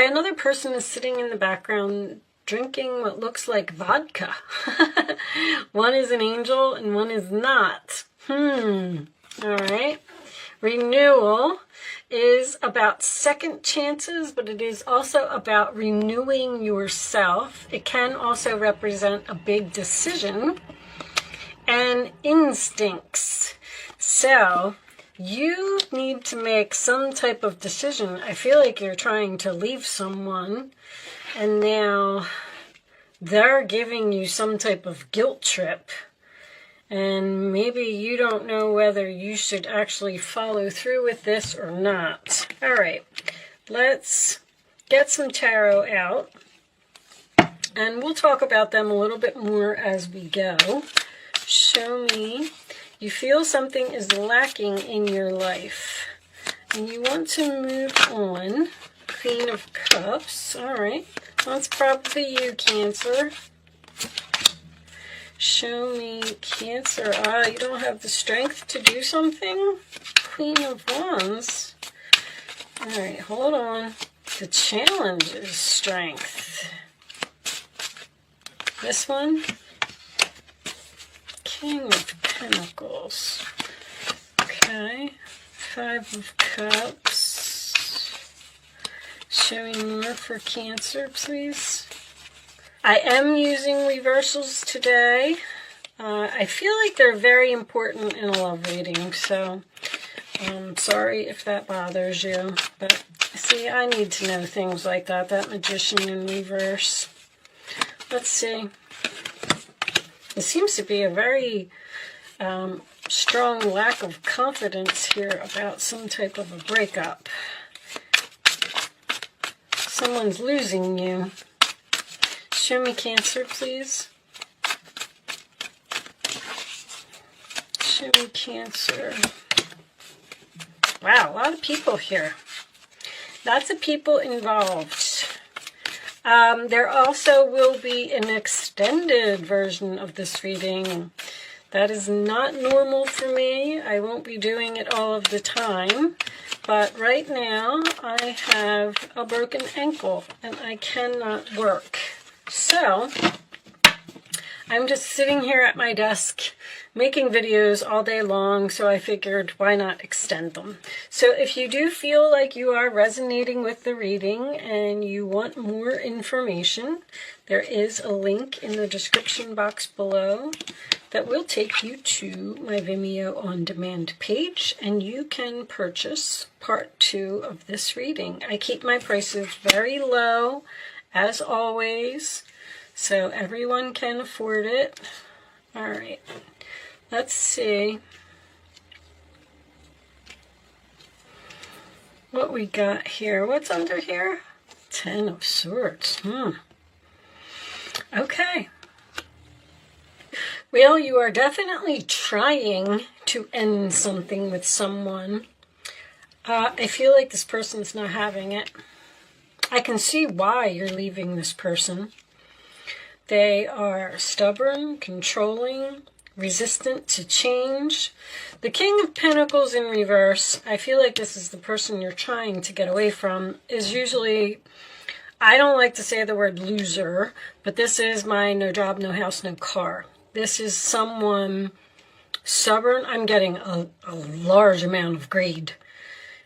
Another person is sitting in the background drinking what looks like vodka. One is an angel and one is not. All right. Renewal is about second chances, but it is also about renewing yourself. It can also represent a big decision and instincts. So you need to make some type of decision. I feel like you're trying to leave someone and now they're giving you some type of guilt trip. And maybe you don't know whether you should actually follow through with this or not. All right, let's get some tarot out. And we'll talk about them a little bit more as we go. Show me. You feel something is lacking in your life. And you want to move on. Queen of Cups. All right. That's probably you, Cancer. Show me, Cancer. You don't have the strength to do something? Queen of Wands. All right, hold on. The challenge is strength. This one? King of Pentacles. Okay. 5 of Cups. Show me more for Cancer, please. I am using reversals today. I feel like they're very important in a love reading, so I'm sorry if that bothers you. But see, I need to know things like that. That Magician in reverse. Let's see. There seems to be a very strong lack of confidence here about some type of a breakup. Someone's losing you. Show me Cancer, please. Show me Cancer. Wow, a lot of people here. Lots of people involved. There also will be an extended version of this reading. That is not normal for me. I won't be doing it all of the time. But right now, I have a broken ankle and I cannot work. So, I'm just sitting here at my desk making videos all day long, so I figured why not extend them. So if you do feel like you are resonating with the reading and you want more information, there is a link in the description box below that will take you to my Vimeo on demand page, and you can purchase part 2 of this reading. I keep my prices very low, as always, so everyone can afford it. All right, let's see what we got here. What's under here? 10 of Swords. Okay. Well, you are definitely trying to end something with someone. I feel like this person's not having it. I can see why you're leaving this person. They are stubborn, controlling, resistant to change. The King of Pentacles in reverse, I feel like this is the person you're trying to get away from, is usually, I don't like to say the word loser, but this is my no job, no house, no car. This is someone stubborn. I'm getting a large amount of greed.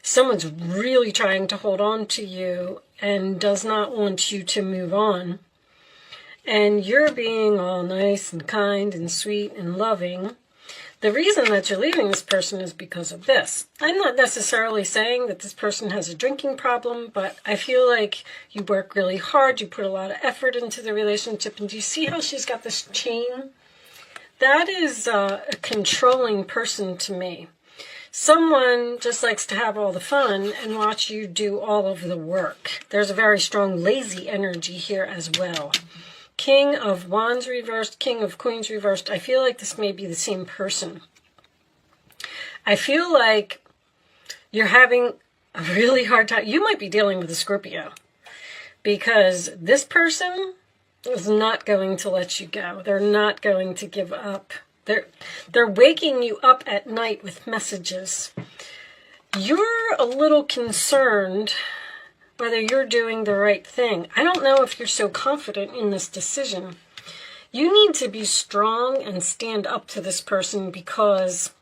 Someone's really trying to hold on to you and does not want you to move on. And you're being all nice and kind and sweet and loving. The reason that you're leaving this person is because of this. I'm not necessarily saying that this person has a drinking problem, but I feel like you work really hard, you put a lot of effort into the relationship, and do you see how she's got this chain? That is a controlling person to me. Someone just likes to have all the fun and watch you do all of the work. There's a very strong lazy energy here as well. King of Wands reversed, King of Queens reversed. I feel like this may be the same person. I feel like you're having a really hard time. You might be dealing with a Scorpio, because this person is not going to let you go. They're not going to give up. They're waking you up at night with messages. You're a little concerned whether you're doing the right thing. I don't know if you're so confident in this decision. You need to be strong and stand up to this person because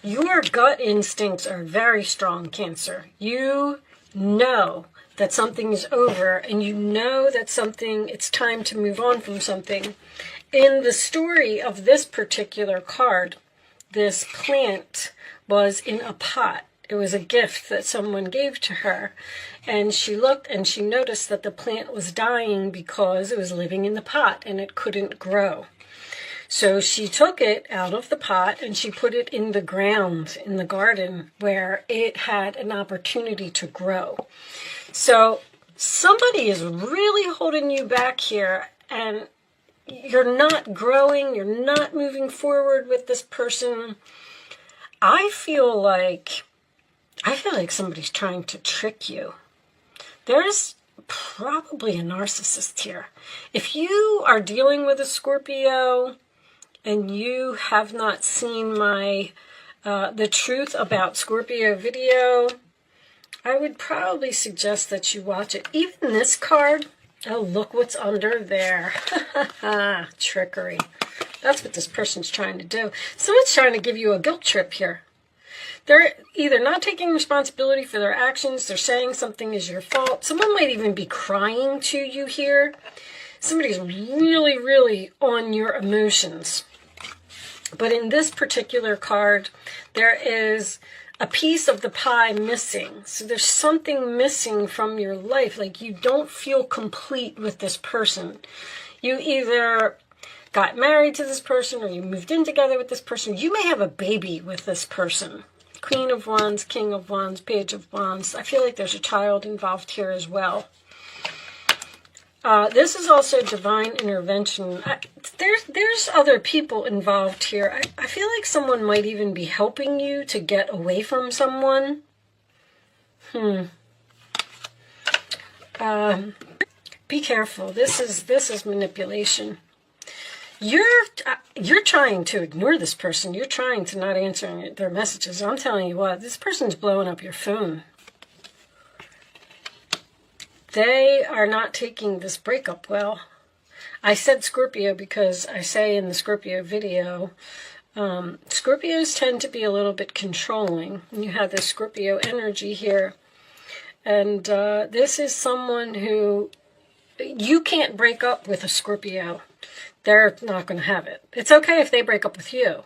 your gut instincts are very strong, Cancer. You know that something is over, and you know that it's time to move on from something. In the story of this particular card, this plant was in a pot. It was a gift that someone gave to her. And she looked and she noticed that the plant was dying because it was living in the pot and it couldn't grow. So she took it out of the pot and she put it in the ground in the garden where it had an opportunity to grow. So somebody is really holding you back here, and you're not growing, you're not moving forward with this person. I feel like somebody's trying to trick you. There's probably a narcissist here. If you are dealing with a Scorpio and you have not seen my the truth about Scorpio video, I would probably suggest that you watch it. Even this card, oh, look what's under there. Trickery. That's what this person's trying to do. Someone's trying to give you a guilt trip here. They're either not taking responsibility for their actions, they're saying something is your fault. Someone might even be crying to you here. Somebody's really, really on your emotions. But in this particular card, there is a piece of the pie missing. So there's something missing from your life. Like you don't feel complete with this person. You either got married to this person or you moved in together with this person. You may have a baby with this person. Queen of Wands, King of Wands, Page of Wands. I feel like there's a child involved here as well. This is also divine intervention. There's other people involved here. I feel like someone might even be helping you to get away from someone. Be careful. This is manipulation. You're trying to ignore this person. You're trying to not answer their messages. I'm telling you what, this person's blowing up your phone. They are not taking this breakup well. I said Scorpio because I say in the Scorpio video, Scorpios tend to be a little bit controlling. You have this Scorpio energy here. And this is someone who, you can't break up with a Scorpio. They're not going to have it. It's okay if they break up with you.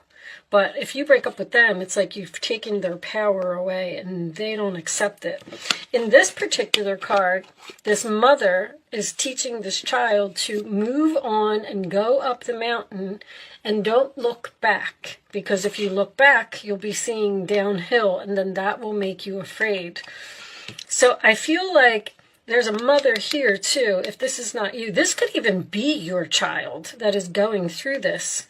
But if you break up with them, it's like you've taken their power away and they don't accept it. In this particular card, this mother is teaching this child to move on and go up the mountain and don't look back. Because if you look back, you'll be seeing downhill and then that will make you afraid. So I feel like there's a mother here too. If this is not you, this could even be your child that is going through this.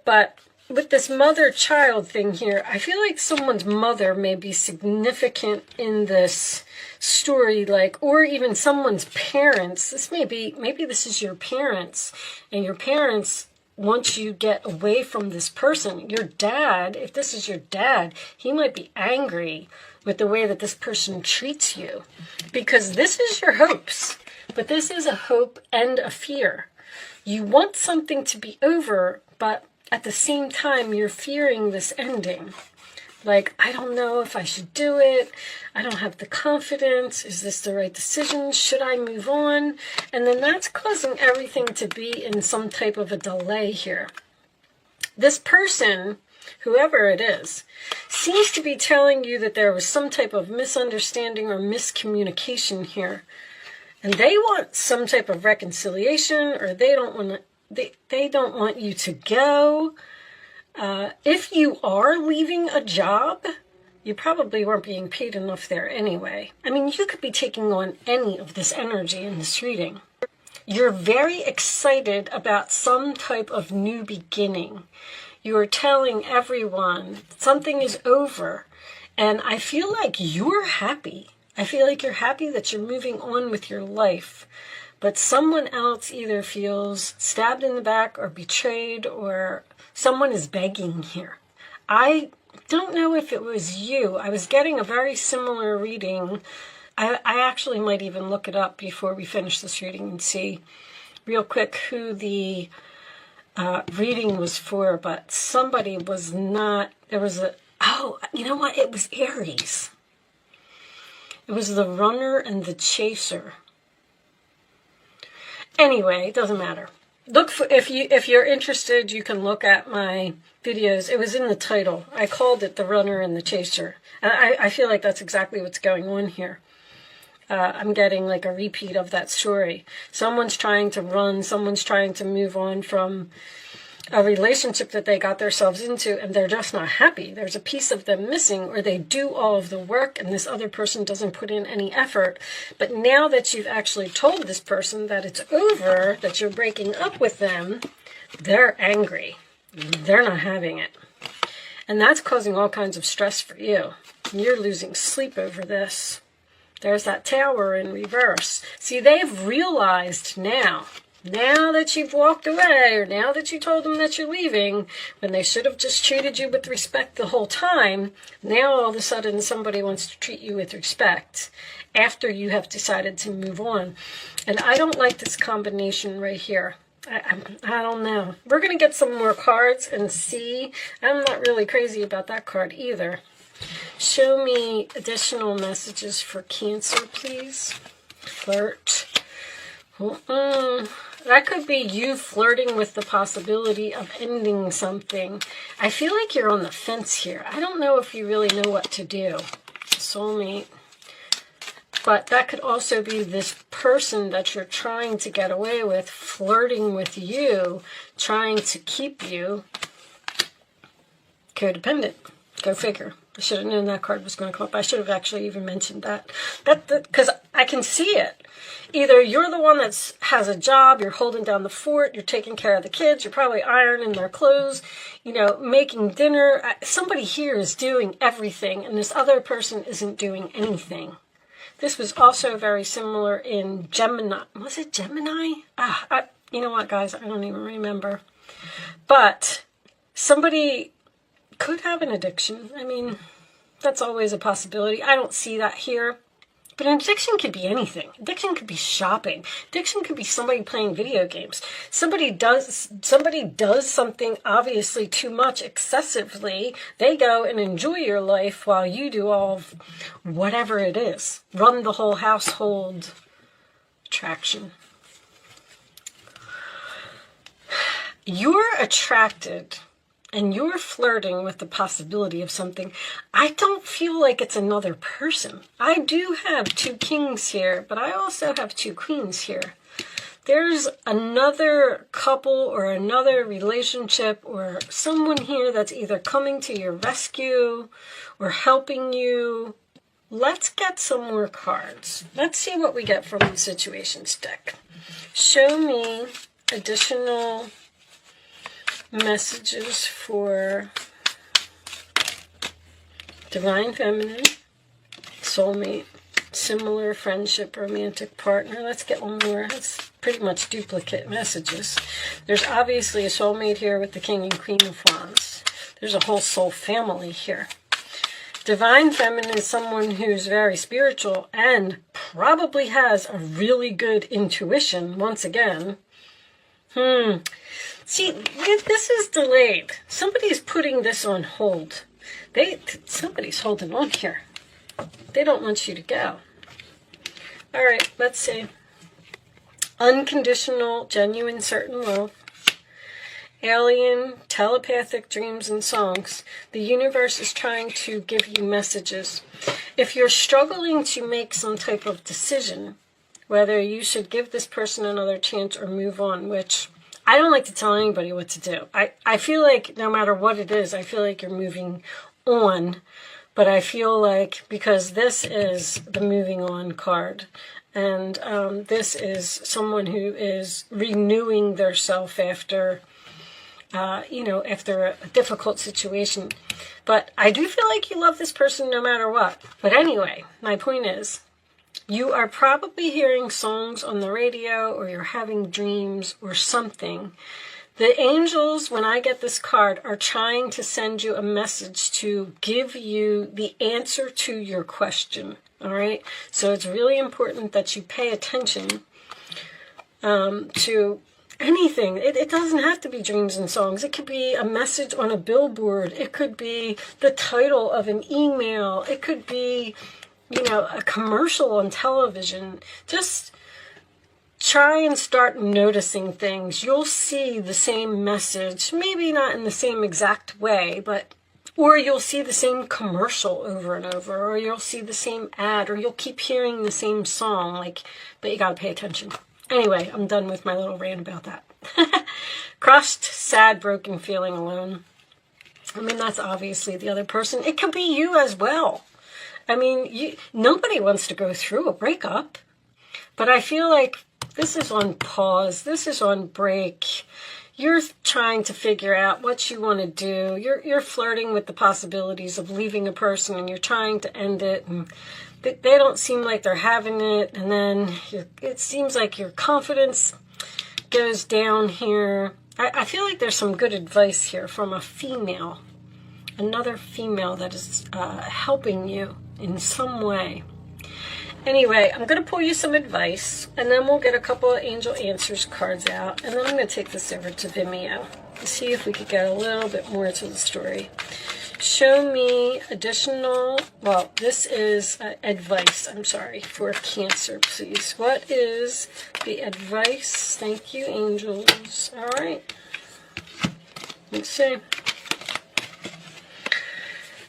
But with this mother-child thing here, I feel like someone's mother may be significant in this story, like, or even someone's parents. This may be, maybe this is your parents, and your parents want you to get away from this person. Your dad, if this is your dad, he might be angry with the way that this person treats you, because this is your hopes, but this is a hope and a fear. You want something to be over, but at the same time, you're fearing this ending. Like, I don't know if I should do it. I don't have the confidence. Is this the right decision? Should I move on? And then that's causing everything to be in some type of a delay here. This person, whoever it is, seems to be telling you that there was some type of misunderstanding or miscommunication here. And they want some type of reconciliation, or they don't want to. They don't want you to go. If you are leaving a job, you probably weren't being paid enough there anyway. I mean, you could be taking on any of this energy in this reading. You're very excited about some type of new beginning. You are telling everyone something is over. And I feel like you're happy. I feel like you're happy that you're moving on with your life. But someone else either feels stabbed in the back or betrayed, or someone is begging here. I don't know if it was you. I was getting a very similar reading. I actually might even look it up before we finish this reading and see real quick who the reading was for, but somebody was not, there was a, oh, you know what, it was Aries. It was the runner and the chaser. Anyway, it doesn't matter. Look for, if you're interested, you can look at my videos. It was in the title. I called it The Runner and the Chaser. And I feel like that's exactly what's going on here. I'm getting like a repeat of that story. Someone's trying to run, someone's trying to move on from a relationship that they got themselves into, and they're just not happy. There's a piece of them missing, or they do all of the work and this other person doesn't put in any effort. But now that you've actually told this person that it's over, that you're breaking up with them, they're angry. They're not having it. And that's causing all kinds of stress for you. You're losing sleep over this. There's that Tower in reverse. See, they've realized now that you've walked away, or now that you told them that you're leaving, when they should have just treated you with respect the whole time, now all of a sudden somebody wants to treat you with respect after you have decided to move on. And I don't like this combination right here. I don't know. We're going to get some more cards and see. I'm not really crazy about that card either. Show me additional messages for Cancer, please. Flirt. That could be you flirting with the possibility of ending something. I feel like you're on the fence here. I don't know if you really know what to do. Soulmate. But that could also be this person that you're trying to get away with, flirting with you, trying to keep you codependent. Go figure. I should have known that card was going to come up. I should have actually even mentioned that. Because I can see it. Either you're the one that has a job, you're holding down the fort, you're taking care of the kids, you're probably ironing their clothes, you know, making dinner. Somebody here is doing everything, and this other person isn't doing anything. This was also very similar in Gemini. Was it Gemini? You know what, guys? I don't even remember. But somebody could have an addiction. I mean, that's always a possibility. I don't see that here. But an addiction could be anything. Addiction could be shopping. Addiction could be somebody playing video games. Somebody does something obviously too much excessively. They go and enjoy your life while you do all of whatever it is. Run the whole household. Attraction. You're attracted and you're flirting with the possibility of something. I don't feel like it's another person. I do have two kings here, but I also have two queens here. There's another couple or another relationship or someone here that's either coming to your rescue or helping you. Let's get some more cards. Let's see what we get from the situations deck. Show me additional messages for Divine Feminine, Soulmate, Similar, Friendship, Romantic Partner. Let's get one more. That's pretty much duplicate messages. There's obviously a soulmate here with the King and Queen of Wands. There's a whole soul family here. Divine Feminine is someone who's very spiritual and probably has a really good intuition, once again. See, this is delayed. Somebody's putting this on hold. Somebody's holding on here. They don't want you to go. All right, let's see. Unconditional, genuine, certain love. Alien, telepathic dreams and songs. The universe is trying to give you messages. If you're struggling to make some type of decision, whether you should give this person another chance or move on, which I don't like to tell anybody what to do. I feel like no matter what it is, I feel like you're moving on. But I feel like, because this is the moving on card, and this is someone who is renewing their self after, after a difficult situation. But I do feel like you love this person no matter what. But anyway, my point is, you are probably hearing songs on the radio, or you're having dreams or something The angels, when I get this card, are trying to send you a message to give you the answer to your question. All right? So it's really important that you pay attention to anything. It doesn't have to be dreams and songs. It could be a message on a billboard. It could be the title of an email. It could be, you know, a commercial on television. Just try and start noticing things. You'll see the same message, maybe not in the same exact way, but or you'll see the same commercial over and over, or you'll see the same ad, or you'll keep hearing the same song, like, but you got to pay attention. Anyway, I'm done with my little rant about that. Crushed, sad, broken, feeling alone. I mean, that's obviously the other person. It could be you as well. I mean, nobody wants to go through a breakup, but I feel like this is on pause. This is on break. You're trying to figure out what you want to do. You're flirting with the possibilities of leaving a person, and you're trying to end it, and they don't seem like they're having it, and then it seems like your confidence goes down here. I feel like there's some good advice here from a female, another female that is helping you in some way. Anyway, I'm going to pull you some advice, and then we'll get a couple of Angel Answers cards out, and then I'm going to take this over to Vimeo to see if we could get a little bit more to the story. Show me additional, well, this is advice, I'm sorry, for Cancer, please. What is the advice? Thank you, angels. All right. Let's see.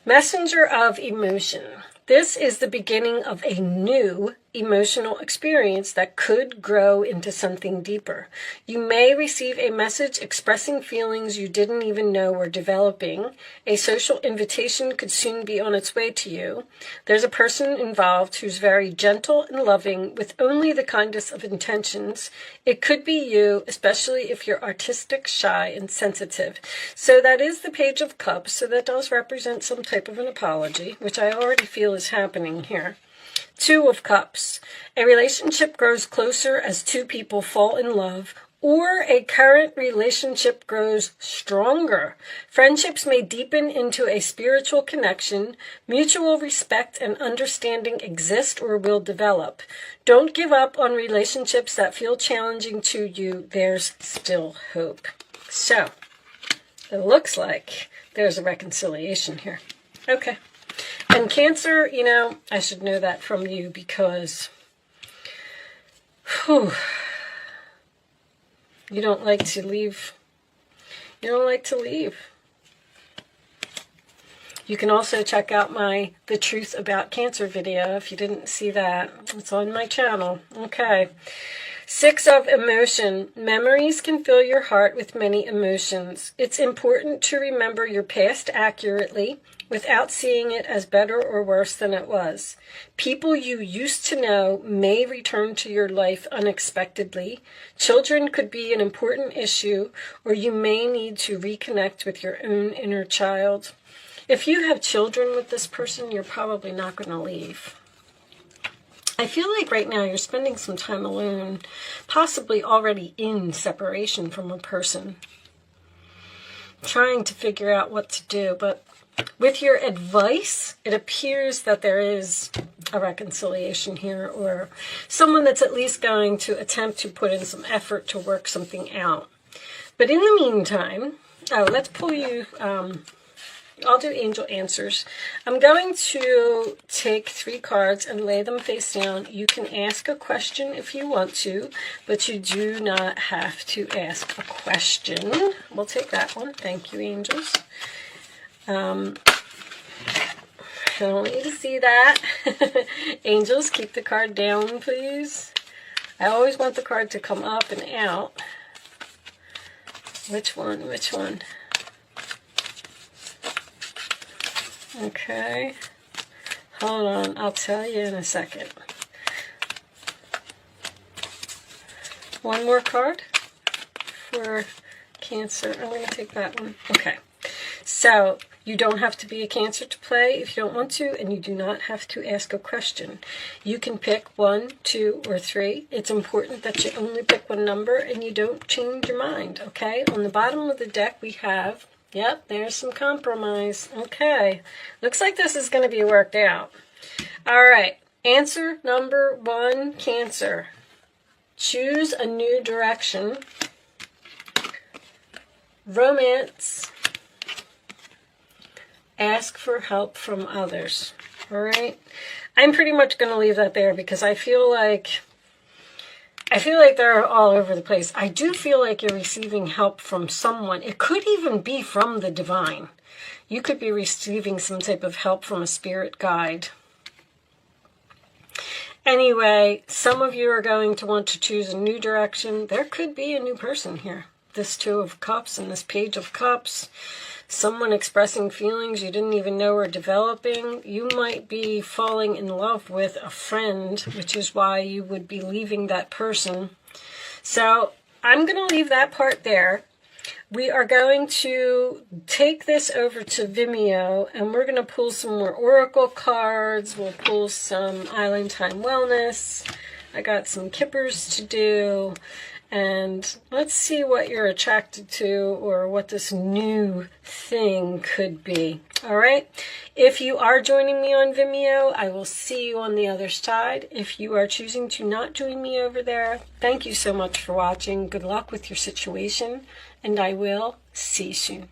Messenger of emotion. This is the beginning of a new emotional experience that could grow into something deeper. You may receive a message expressing feelings you didn't even know were developing. A social invitation could soon be on its way to you. There's a person involved who's very gentle and loving with only the kindest of intentions. It could be you, especially if you're artistic, shy, and sensitive. So that is the Page of Cups. So that does represent some type of an apology, which I already feel is happening here. Two of Cups. A relationship grows closer as two people fall in love, or a current relationship grows stronger. Friendships may deepen into a spiritual connection. Mutual respect and understanding exist or will develop. Don't give up on relationships that feel challenging to you. There's still hope. So, it looks like there's a reconciliation here. Okay. And Cancer, you know, I should know that from you because you don't like to leave. You don't like to leave. You can also check out my The Truth About Cancer video if you didn't see that. It's on my channel. Okay. Six of Emotion. Memories can fill your heart with many emotions. It's important to remember your past accurately without seeing it as better or worse than it was. People you used to know may return to your life unexpectedly. Children could be an important issue, or you may need to reconnect with your own inner child. If you have children with this person, you're probably not going to leave. I feel like right now you're spending some time alone, possibly already in separation from a person, trying to figure out what to do. But with your advice, it appears that there is a reconciliation here, or someone that's at least going to attempt to put in some effort to work something out. But in the meantime, let's pull you... I'll do Angel Answers. I'm going to take 3 cards and lay them face down. You can ask a question if you want to, but you do not have to ask a question. We'll take that one. Thank you, angels. I don't want you to see that. Angels, keep the card down, please. I always want the card to come up and out. Which one? Which one? Okay, hold on, I'll tell you in a second. One more card for Cancer. I'm going to take that one. Okay, so You don't have to be a Cancer to play if you don't want to, and you do not have to ask a question. You can pick 1, 2, or 3. It's important that you only pick one number and you don't change your mind, okay? On the bottom of the deck we have, yep, there's some compromise. Okay, looks like this is going to be worked out. All right, answer number 1, Cancer. Choose a new direction. Romance. Ask for help from others. All right. I'm pretty much going to leave that there because I feel like they're all over the place. I do feel like you're receiving help from someone. It could even be from the divine. You could be receiving some type of help from a spirit guide. Anyway, some of you are going to want to choose a new direction. There could be a new person here. This 2 of Cups and this Page of Cups. Someone expressing feelings you didn't even know were developing. You might be falling in love with a friend, which is why you would be leaving that person. So I'm going to leave that part there. We are going to take this over to Vimeo, and we're going to pull some more oracle cards. We'll pull some Island Time Wellness. I got some kippers to do. And let's see what you're attracted to or what this new thing could be. All right. If you are joining me on Vimeo, I will see you on the other side. If you are choosing to not join me over there, thank you so much for watching. Good luck with your situation, and I will see you soon.